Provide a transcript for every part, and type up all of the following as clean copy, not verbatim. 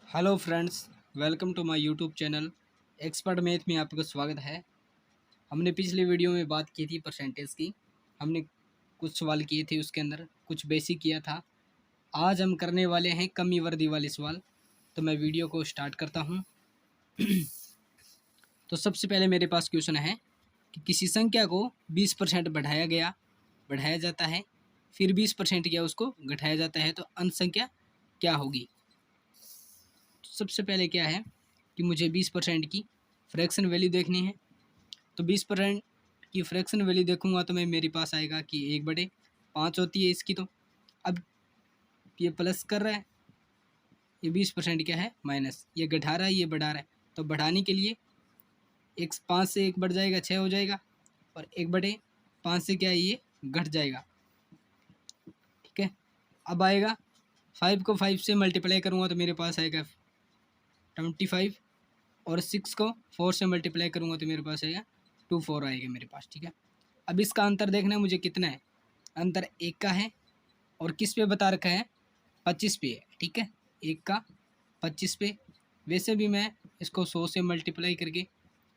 Hello friends, welcome to my YouTube channel expert math में आपका स्वागत है। हमने पिछली वीडियो में बात की थी परसेंटेज की। हमने कुछ सवाल किए थे, उसके अंदर कुछ बेसिक किया था। आज हम करने वाले हैं कमी वर्दी वाले सवाल। तो मैं वीडियो को स्टार्ट करता हूं। तो सबसे पहले मेरे पास क्वेश्चन है कि किसी संख्या को 20% बढ़ाया जाता है, फिर 20% क्या उसको घटाया जाता है, तो अंत संख्या क्या होगी। सबसे पहले क्या है कि मुझे 20% की फ्रैक्शन वैल्यू देखनी है। तो 20% की फ्रैक्शन वैल्यू देखूंगा तो मैं मेरे पास आएगा कि 1/5 होती है इसकी। तो अब ये प्लस कर रहा है, ये 20% क्या है माइनस, ये घटा रहा है, ये बढ़ा रहा है। तो बढ़ाने के लिए 5 से 1 बढ़ जाएगा, 6 हो जाएगा, और 1/5 से क्या है ये घट जाएगा। ठीक है, अब आएगा 5 को 5 से मल्टीप्लाई करूँगा तो मेरे पास आएगा 25, और 6 को 4 से मल्टीप्लाई करूँगा तो मेरे पास आएगा 24 आएगा मेरे पास। ठीक है, अब इसका अंतर देखना है मुझे कितना है। अंतर 1 का है, और किस पे बता रखा है, 25 पे है। ठीक है, 1 का 25 पे। वैसे भी मैं इसको 100 से मल्टीप्लाई करके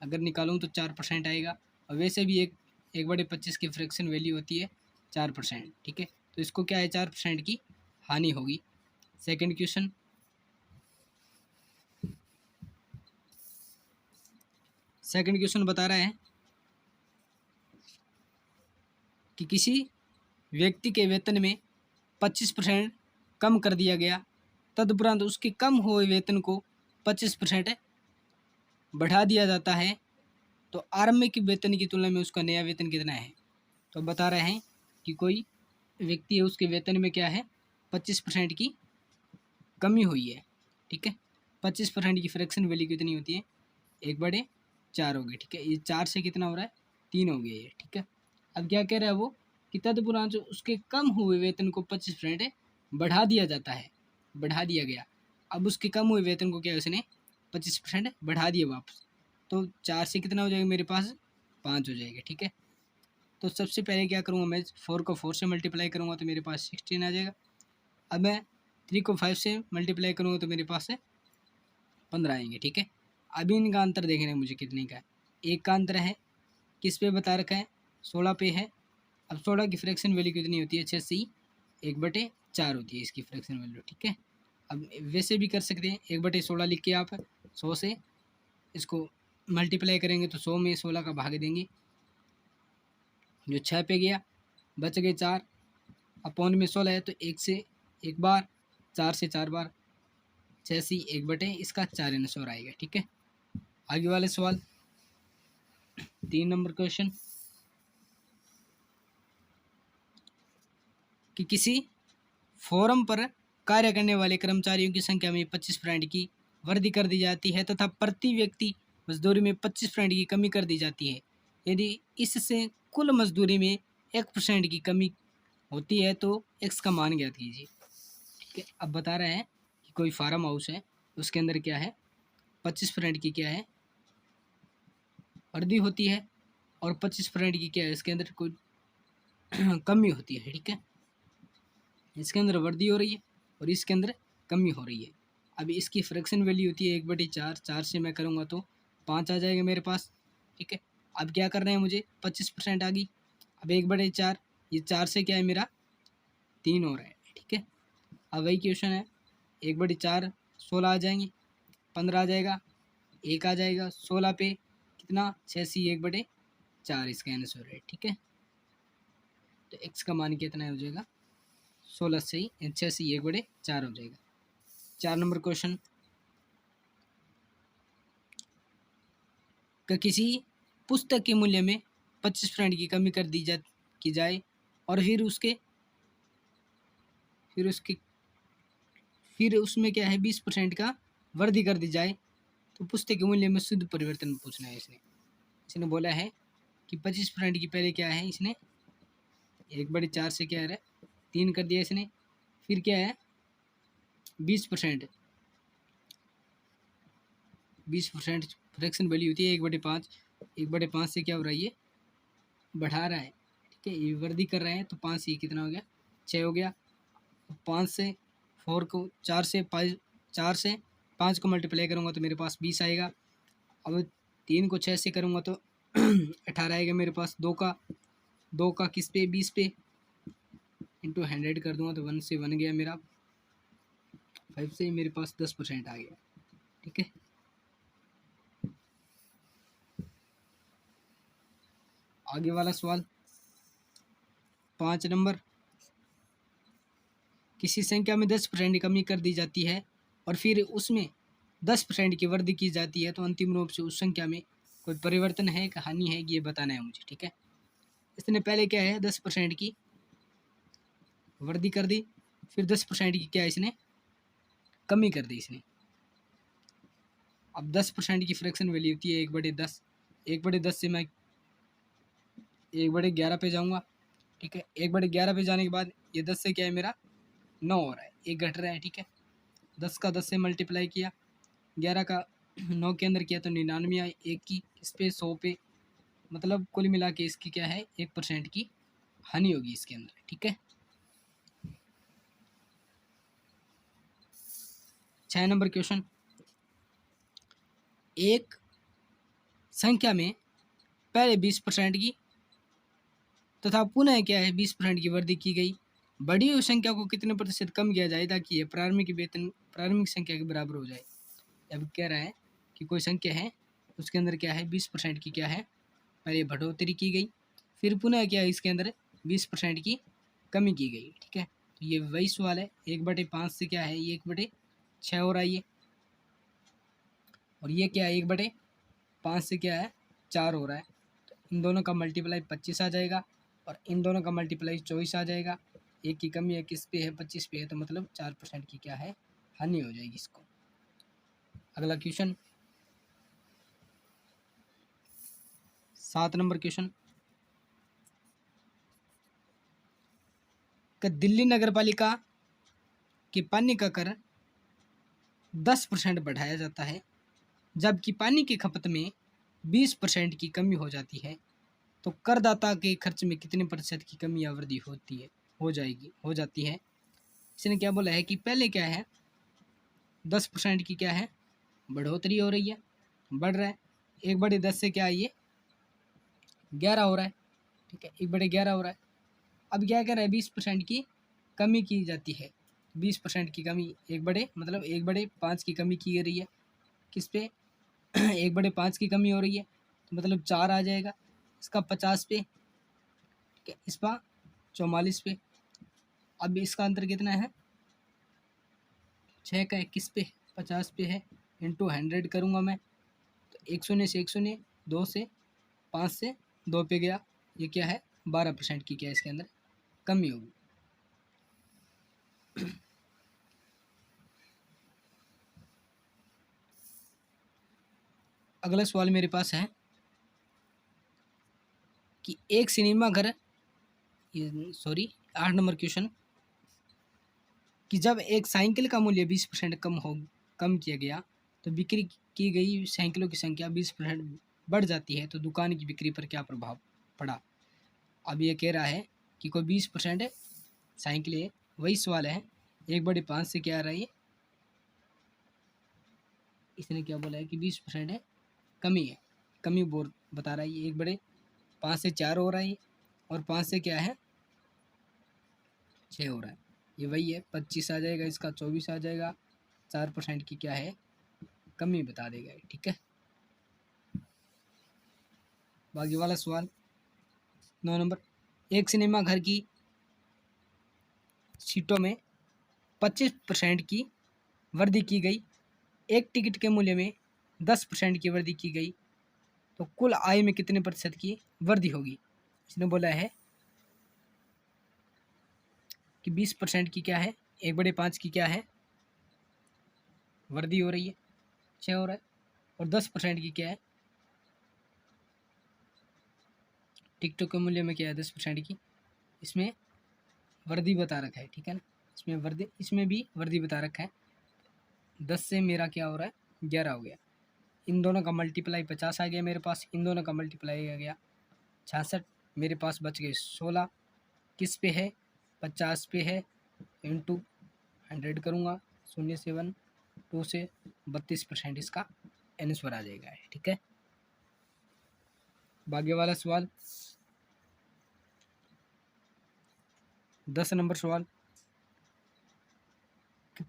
अगर निकालूँ तो 4% आएगा, और वैसे भी 1/25 की फ्रैक्शन वैल्यू होती है 4%। ठीक है, तो इसको क्या है 4% की हानि होगी। सेकंड क्वेश्चन, बता रहा है कि किसी व्यक्ति के वेतन में 25% कम कर दिया गया, तदुपरांत उसके कम हुए वेतन को 25% बढ़ा दिया जाता है, तो आरंभिक वेतन की तुलना में उसका नया वेतन कितना है। तो बता रहे हैं कि कोई व्यक्ति है, उसके वेतन में क्या है 25% की कमी हुई है। ठीक है, 25% की फ्रैक्शन वैल्यू कितनी होती है, 1/4 हो गई। ठीक है, ये 4 से कितना हो रहा है 3 हो गया ये। ठीक है, अब क्या कह रहा है वो कि तदुपरांत उसके कम हुए वेतन को 25% बढ़ा दिया जाता है, बढ़ा दिया गया। अब उसके कम हुए वेतन को क्या उसने 25% बढ़ा दिया वापस, तो 4 से कितना हो जाएगा मेरे पास 5 हो जाएगा। ठीक है, तो सबसे पहले क्या करूँगा, मैं 4 को 4 से मल्टीप्लाई करूँगा तो मेरे पास 16 आ जाएगा। अब मैं 3 को 5 से मल्टीप्लाई करूँगा तो मेरे पास 15 आएंगे। ठीक है, अभी इनका अंतर देखना है मुझे कितने का है। एक का अंतर है किस पे बता रखा है, 16 पे है। अब 16 की फ्रैक्शन वैल्यू कितनी होती है, 6 से 1/4 होती है इसकी फ्रैक्शन वैल्यू। ठीक है, अब वैसे भी कर सकते हैं, 1/16 लिख के आप 100 से इसको मल्टीप्लाई करेंगे तो 100 में 16 का भाग देंगे, जो 6 पे गया, बच गए 4, अपॉन में 16 है तो 1 से 1 बार, 4 से 4 बार, 6 से 1/इसका 4 आंसर आएगा। ठीक है, आगे वाले सवाल 3 नंबर क्वेश्चन, कि किसी फोरम पर कार्य करने वाले कर्मचारियों की संख्या में 25% की वृद्धि कर दी जाती है तथा प्रति व्यक्ति मजदूरी में 25% की कमी कर दी जाती है। यदि इससे कुल मजदूरी में 1% की कमी होती है तो एक्स का मान ज्ञात कीजिए। ठीक है, अब बता रहे हैं कि कोई फार्म हाउस है, उसके अंदर क्या है 25% की क्या है वृद्धि होती है, और 25% की क्या है इसके अंदर कोई कमी होती है। ठीक है, इसके अंदर वृद्धि हो रही है और इसके अंदर कमी हो रही है। अब इसकी फ्रैक्शन वैल्यू होती है 1/4, 4 से मैं करूँगा तो 5 आ जाएगा मेरे पास। ठीक है, अब क्या करना है मुझे 25% आ गई। अब 1/4, ये 4 से क्या है मेरा 3 हो रहा है। ठीक है, अब वही क्वेश्चन है, 1/4 16 आ जाएंगे, 15 आ जाएगा, 1 आ जाएगा, 16 पे कितना 6 से 1/4 इसका आंसर है। ठीक है, तो एक्स का मान कितना हो जाएगा 16 से ही 6 से 1/4 हो जाएगा। 4 नंबर क्वेश्चन, का किसी पुस्तक के मूल्य में 25% की कमी कर दी की जाए, और फिर उसके फिर उसमें क्या है 20% का वृद्धि कर दी जाए, तो पुस्तक के मूल्य में शुद्ध परिवर्तन पूछना है। इसने इसने बोला है कि 25% की पहले क्या है, इसने 1/4 से क्या है 3 कर दिया इसने, फिर क्या है 20%, 20% फ्रैक्शन वैल्यू होती है 1/5, 1/5 से क्या हो रहा है ये बढ़ा रहा है। ठीक है, ये वृद्धि कर रहे हैं तो 5 से कितना हो गया 6 हो गया। 5 से 4 को 4 से 5 को मल्टीप्लाई करूँगा तो मेरे पास 20 आएगा। अब 3 को 6 से करूँगा तो 18 आएगा मेरे पास। 2 का किस पे 20 पे इंटू 100 कर दूँगा तो 1 से 1 गया मेरा। 5 से मेरे पास 10% आ गया। ठीक है, आगे वाला सवाल 5 नंबर। किसी संख्या में 10% की कमी कर दी जाती है और फिर उसमें 10% की वृद्धि की जाती है तो अंतिम रूप से उस संख्या में कोई परिवर्तन है कि हानि है, ये बताना है मुझे। ठीक है, इसने पहले क्या है 10% की वृद्धि कर दी, फिर 10% की क्या इसने कमी कर दी इसने। अब 10% की फ्रैक्शन वैल्यू होती है 1/10। 1/10 से मैं 1/11 पे जाऊँगा। ठीक है, 1/11 पे जाने के बाद ये 10 से क्या है मेरा 9 हो रहा है, 1 घट रहा है। ठीक है, 10 का 10 से मल्टीप्लाई किया, 11 का 9 के अंदर किया तो 99 आई, 1 की इस पे 100 पे, मतलब कुल मिला के इसकी क्या है 1% की हानि होगी इसके अंदर। ठीक है, 6 नंबर क्वेश्चन। एक संख्या में पहले 20% की तथा पुनः क्या है 20% की वृद्धि की गई। बढ़ी हुई संख्या को कितने प्रतिशत कम किया जाए ताकि ये प्रारंभिक संख्या के बराबर हो जाए। अब कह रहा है कि कोई संख्या है उसके अंदर क्या है 20% की क्या है पहले बढ़ोतरी की गई, फिर पुनः क्या है इसके अंदर 20% की कमी की गई। ठीक है, तो ये वही सवाल है। 1/5 से क्या है 1/6 हो रहा है ये, और ये क्या है 1/5 से क्या है 4 हो रहा है। तो इन दोनों का मल्टीप्लाई 25 आ जाएगा और इन दोनों का मल्टीप्लाई 24 आ जाएगा। एक की कमी है किस पे है 25 पे है, तो मतलब 4% की क्या है हानि हो जाएगी इसको। अगला क्वेश्चन 7 नंबर क्वेश्चन। दिल्ली नगर पालिका के पानी का कर 10% बढ़ाया जाता है, जबकि पानी की खपत में 20% की कमी हो जाती है, तो करदाता के खर्च में कितने प्रतिशत की कमी या वृद्धि हो जाती है। इसने क्या बोला है कि पहले क्या है 10% की क्या है बढ़ोतरी हो रही है, बढ़ रहा है। 1/10 से क्या है ये 11 हो रहा है। ठीक है, 1/11 हो रहा है। अब क्या कर रहा है 20% की कमी की जाती है। 20% की कमी 1/5 की कमी की रही है किस पे 1/5 की कमी हो रही है, तो मतलब 4 आ जाएगा। इसका 50 पे, ठीक है, इसका 44 पे। अब इसका अंतर कितना है 6 का 21 पे 50 पे है, इंटू 100 करूँगा मैं तो 1 शून्य से 1 शून्य, 2 से 5 से 2 पे गया। ये क्या है 12% की क्या है इसके अंदर कमी होगी। अगला सवाल मेरे पास है कि एक सिनेमा घर 8 नंबर क्वेश्चन कि जब एक साइकिल का मूल्य 20% कम किया गया तो बिक्री की गई साइकिलों की संख्या 20% बढ़ जाती है, तो दुकान की बिक्री पर क्या प्रभाव पड़ा। अब ये कह रहा है कि कोई 20% साइकिल है, वही सवाल है 1/5 से क्या आ रहा है, इसने क्या बोला है कि 20% है कमी है, कमी बोल बता रहा है। ये 1/5 से 4 हो रहा है और 5 से क्या है 6 हो रहा है। ये वही है 25 आ जाएगा, इसका 24 आ जाएगा। 4% की क्या है कमी बता देगा। ठीक है, बाकी वाला सवाल 9 नंबर। एक सिनेमा घर की सीटों में 25% की वृद्धि की गई, एक टिकट के मूल्य में 10% की वृद्धि की गई, तो कुल आय में कितने प्रतिशत की वृद्धि होगी। इसने बोला है कि 20% की क्या है 1/5 की क्या है वृद्धि हो रही है 6 हो रहा है, और 10% की क्या है टिकटों के मूल्य में क्या है 10% की इसमें वृद्धि बता रखा है। ठीक है ना, इसमें भी वृद्धि बता रखा है। 10 से मेरा क्या हो रहा है 11 हो गया। इन दोनों का मल्टीप्लाई 50 आ गया मेरे पास, इन दोनों का मल्टीप्लाई आ गया 66। मेरे पास बच गए 16 किस पे है 50 पे है, इंटू 100 करूँगा 0 से 1 2 से 32% इसका आंसर आ जाएगा। ठीक है, आगे वाला सवाल 10 नंबर सवाल कि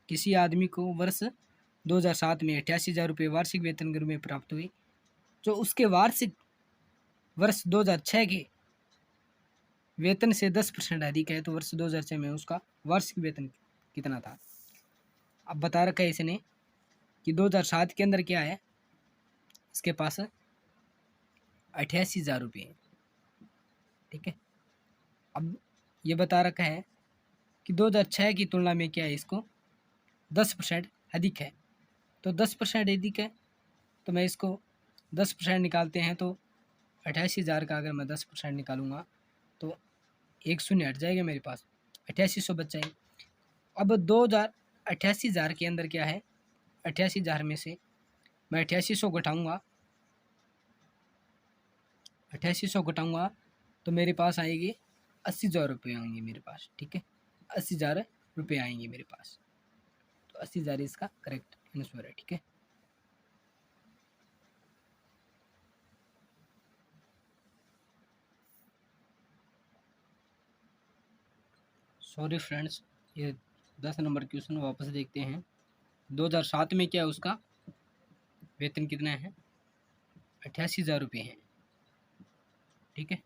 किसी आदमी को वर्ष 2007 में 88,000 रुपये वार्षिक वेतन के रूप में प्राप्त हुई, जो उसके वार्षिक वर्ष 2006 के वेतन से 10% अधिक है, तो वर्ष 2006 में उसका वार्षिक वेतन कितना था। अब बता रखा है इसने कि 2007 के अंदर क्या है, इसके पास 88,000 रुपये है। ठीक है, अब ये बता रखा है कि 2006 की तुलना में क्या है, इसको 10% अधिक है। तो 10% अधिक है, तो मैं इसको 10% निकालते हैं, तो 88,000 का अगर मैं 10% निकालूंगा तो एक शून्य हट जाएगा मेरे पास, 8800 बच जाएगी। अब 88,000 के अंदर क्या है, 88,000 में से मैं 8800 घटाऊँगा, 8800 घटाऊँगा तो मेरे पास आएगी 80,000 रुपये आएंगे मेरे पास। ठीक है, 80,000 रुपये आएंगे मेरे पास, तो 80,000 इसका करेक्ट आंसर है। ठीक है, सॉरी फ्रेंड्स, ये 10 नंबर क्वेश्चन वापस देखते हैं। 2007 में क्या है, उसका वेतन कितना है, 88,000 रुपये है। ठीक है,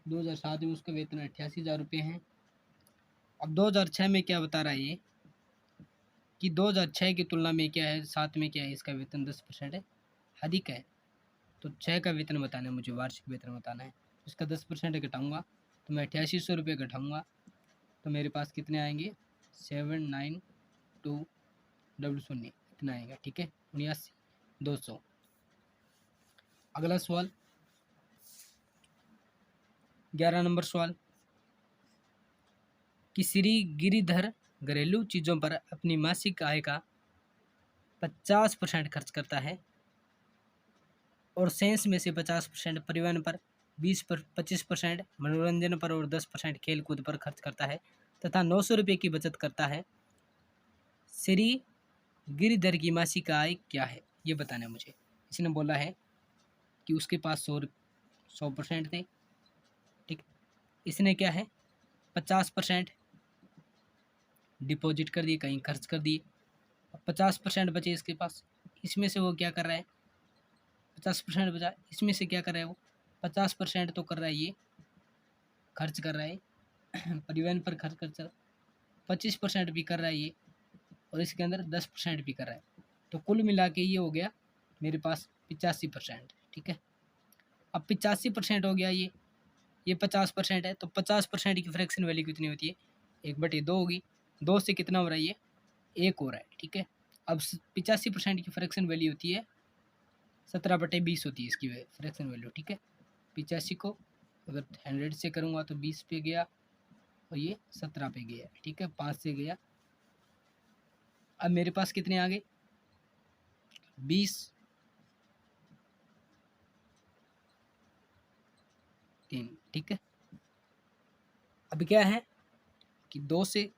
2007 में उसका वेतन 88,000 रुपये है। अब 2006 में क्या बता रहा है ये कि 2006 की तुलना में क्या है, 7 में क्या है, इसका वेतन 10% अधिक है। तो 6 का वेतन बताना है मुझे, वार्षिक वेतन बताना है। इसका 10% घटाऊँगा तो मैं 8800 रुपये घटाऊँगा तो मेरे पास कितने आएंगे, 79200 इतना आएगा। ठीक है, 79,200। अगला सवाल 11 नंबर सवाल कि श्री गिरिधर घरेलू चीज़ों पर अपनी मासिक आय का 50% खर्च करता है और शेष में से 50% परिवहन पर, 25% मनोरंजन पर और 10% खेल कूद पर खर्च करता है तथा 900 रुपये की बचत करता है। श्री गिरिधर की मासिक आय क्या है, ये बताना है मुझे। इसने बोला है कि उसके पास 100% थे। ठीक, इसने क्या है 50% डिपॉजिट कर दिए, कहीं खर्च कर दिए, 50% बचे इसके पास। इसमें से वो क्या कर रहा है, 50% बचा, इसमें से क्या कर रहा है वो, 50% तो कर रहा है ये खर्च कर रहा है परिवहन पर खर्च कर, 25% भी कर रहा है ये, और इसके अंदर 10% भी कर रहा है। तो कुल मिला के ये हो गया मेरे पास 85%। ठीक है, अब 85% हो गया ये 50% है, तो 50% की फ्रैक्शन वैल्यू कितनी होती है, 1/2 होगी। 2 से कितना हो रहा है ये, 1 हो रहा है। ठीक है, अब 85% की फ्रैक्शन वैल्यू होती है 17/20 होती है इसकी फ्रैक्शन वैल्यू। ठीक है, 85 को अगर 100 से करूँगा तो 20 पे गया और ये 17 पे गया। ठीक है, 5 से गया। अब मेरे पास कितने आ गए, 20, 3। ठीक है, अब क्या है कि 2 से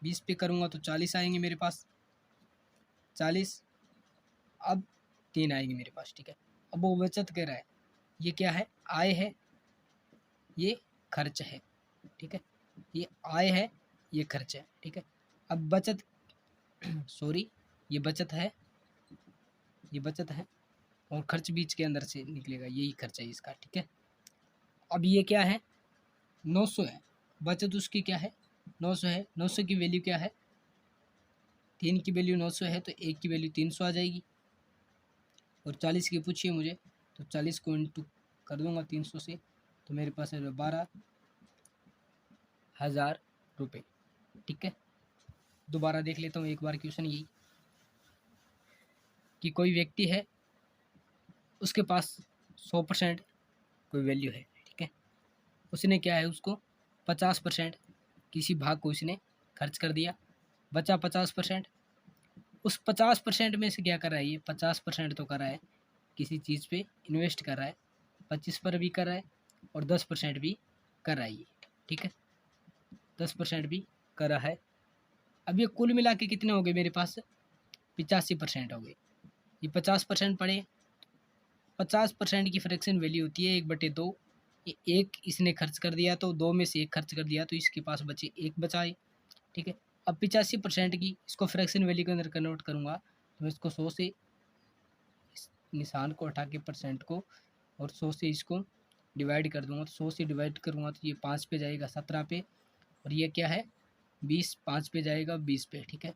20 पे करूँगा तो 40 आएंगे मेरे पास, 40। अब 3 आएंगे मेरे पास। ठीक है, अब वो बचत कह रहा है, ये क्या है, आय है, ये खर्च है। ठीक है, ये आय है, ये खर्च है। ठीक है, अब बचत सॉरी, ये बचत है, ये बचत है और खर्च बीच के अंदर से निकलेगा, यही खर्च है इसका। ठीक है, अब ये क्या है, 900 है, बचत उसकी क्या है, 900 है। 900 की वैल्यू क्या है, 3 की वैल्यू 900 है, तो 1 की वैल्यू 300 आ जाएगी। और 40 की पूछिए मुझे, तो 40 को इंटू कर दूंगा 300 से, तो मेरे पास है 12,000 रुपये। ठीक है, दोबारा देख लेता हूँ एक बार क्वेश्चन यही कि कोई व्यक्ति है, उसके पास 100% कोई वैल्यू है। ठीक है, उसने क्या है, उसको 50% किसी भाग को उसने खर्च कर दिया, बचा 50%। उस 50% में से क्या कर रहा है, ये 50% तो कर रहा है किसी चीज़ पे इन्वेस्ट कर रहा है, 25 पर भी कर रहा है और 10% भी कर रहा है ये। ठीक है, 10% भी करा है। अब ये कुल मिला के कितने हो गए मेरे पास? 85% हो गए। ये 50% पड़े, 50% की फ्रैक्शन वैल्यू होती है 1/2। ये एक इसने खर्च कर दिया तो 2 में से 1 खर्च कर दिया तो इसके पास बचे 1 बचाए, ठीक है। अब 85% की इसको फ्रैक्शन वैल्यू के अंदर कन्वर्ट करूँगा तो मैं इसको 100 से इस निशान को हटा के परसेंट को और 100 से इसको डिवाइड कर दूंगा, तो 100 से डिवाइड करूँगा तो ये 5 पे जाएगा 17 पे, और ये क्या है 20, 5 पे जाएगा 20 पे, ठीक है।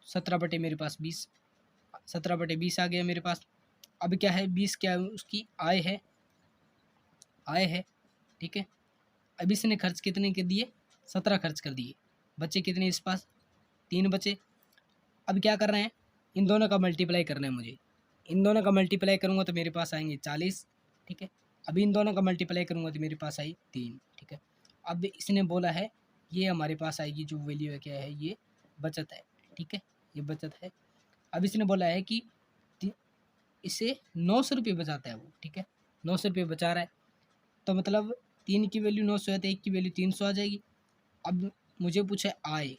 17 बटे मेरे पास 20, 17 बटे 20 आ गया मेरे पास। अब क्या है 20 क्या है उसकी आय है, आय है, ठीक है। अब इसने खर्च कितने के दिए? 17 खर्च कर दिए, बचे कितने इस पास? 3 बचे। अब क्या कर रहे हैं, इन दोनों का मल्टीप्लाई करना है मुझे। इन दोनों का मल्टीप्लाई करूँगा तो मेरे पास आएंगे 40, ठीक है। अभी इन दोनों का मल्टीप्लाई करूँगा तो मेरे पास आई 3, ठीक है। अब इसने बोला है ये हमारे पास आएगी जो वैल्यू है, क्या है ये बचत है, ठीक है, ये बचत है। अब इसने बोला है कि इसे 900 रुपये बचाता है वो, ठीक है, 900 रुपये बचा रहा है, तो मतलब 3 की वैल्यू 900 है तो 1 की वैल्यू 300 आ जाएगी। अब मुझे पूछा है आय,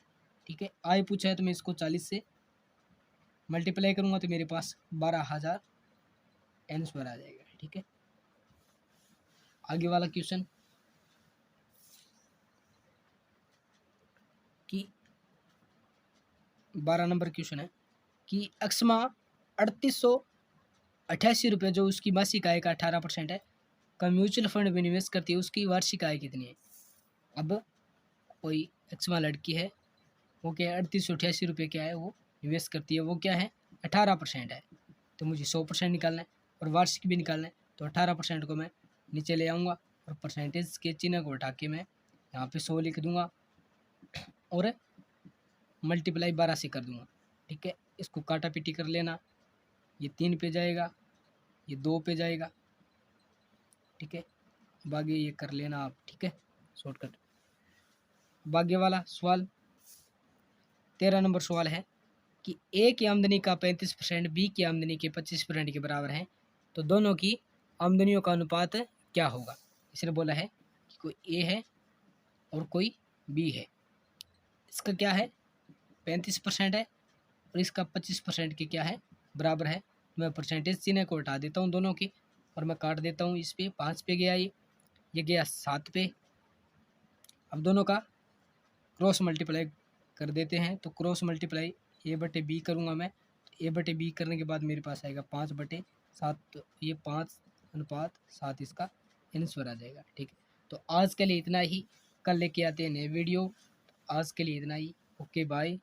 ठीक है, आय पूछा है तो मैं इसको 40 से मल्टीप्लाई करूँगा तो मेरे पास 12,000 आंसर आ जाएगा, ठीक है। आगे वाला क्वेश्चन कि 12 नंबर क्वेश्चन है कि अक्षमा 3888 रुपये जो उसकी मासिक आय का 18% है का म्यूचुअल फंड में निवेश करती है, उसकी वार्षिक आय कितनी है? अब कोई अक्षमा लड़की है, वो क्या है 3888 रुपये क्या है वो निवेश करती है, वो क्या है 18% है, तो मुझे 100% निकालना है और वार्षिक भी निकालना है। तो 18% को मैं नीचे ले आऊँगा और परसेंटेज के चिन्ह को हटा के मैं यहाँ पे 100 लिख दूँगा और मल्टीप्लाई 12 से कर दूँगा, ठीक है। इसको काटा पीटी कर लेना, ये 3 पे जाएगा, ये 2 पे जाएगा, ठीक है। अब आगे ये कर लेना आप, ठीक है, शॉर्टकट। आगे वाला सवाल 13 नंबर सवाल है कि ए की आमदनी का 35% बी की आमदनी के 25% के बराबर है, तो दोनों की आमदनियों का अनुपात क्या होगा? इसने बोला है कि कोई ए है और कोई बी है, इसका क्या है 35% है और इसका 25% के क्या है बराबर है। मैं परसेंटेज चिन्ह को हटा देता हूँ दोनों की और मैं काट देता हूँ, इस पे 5 पे गया, ये गया 7 पे। अब दोनों का क्रॉस मल्टीप्लाई कर देते हैं, तो क्रॉस मल्टीप्लाई ए बटे बी करूँगा मैं, ए बटे बी करने के बाद मेरे पास आएगा 5/7, तो ये 5:7 इसका आंसर आ जाएगा, ठीक है। तो आज के लिए इतना ही, कल लेके आते हैं नए वीडियो, आज के लिए इतना ही, ओके बाय।